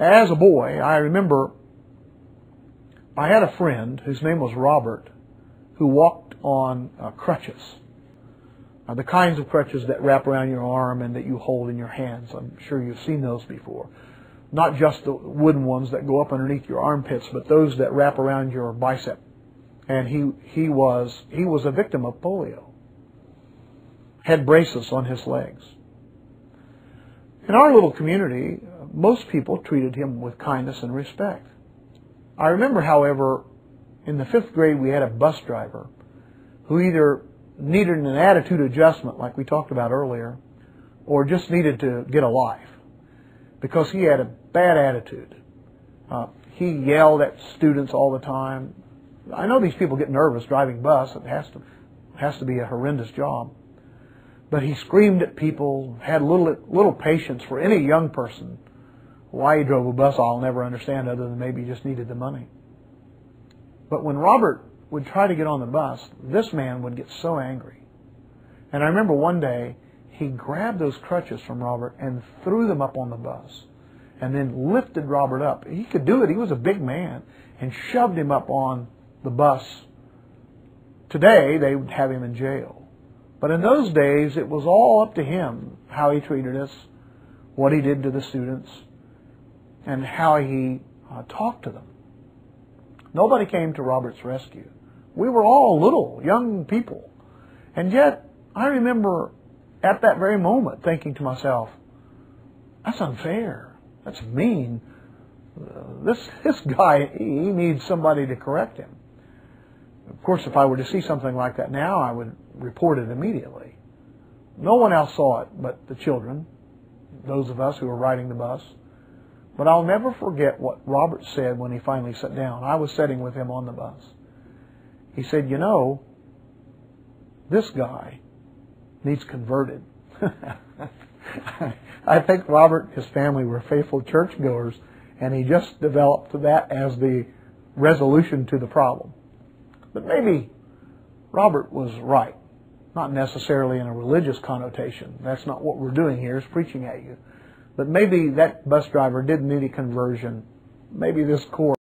As a boy, I remember I had a friend whose name was Robert who walked on crutches. The kinds of crutches that wrap around your arm and that you hold in your hands. I'm sure you've seen those before. Not just the wooden ones that go up underneath your armpits, but those that wrap around your bicep. And he was a victim of polio. Had braces on his legs. In our little community, most people treated him with kindness and respect. I remember, however, in the 5th grade we had a bus driver who either needed an attitude adjustment like we talked about earlier, or just needed to get a life because he had a bad attitude. He yelled at students all the time. I know these people get nervous driving bus. It has to be a horrendous job. But he screamed at people, had little patience for any young person. Why he drove a bus, I'll never understand, other than maybe he just needed the money. But when Robert would try to get on the bus, this man would get so angry. And I remember one day, he grabbed those crutches from Robert and threw them up on the bus, and then lifted Robert up. He could do it. He was a big man, and shoved him up on the bus. Today, they would have him in jail. But in those days, it was all up to him how he treated us, what he did to the students, and how he talked to them. Nobody came to Robert's rescue. We were all little, young people. And yet, I remember at that very moment thinking to myself, that's unfair. That's mean. This guy, he needs somebody to correct him. Of course, if I were to see something like that now, I would report it immediately. No one else saw it but the children, those of us who were riding the bus. But I'll never forget what Robert said when he finally sat down. I was sitting with him on the bus. He said, you know, this guy needs converted. I think Robert and his family were faithful churchgoers, and he just developed that as the resolution to the problem. But maybe Robert was right. Not necessarily in a religious connotation. That's not what we're doing here, is preaching at you. But maybe that bus driver didn't need a conversion. Maybe this course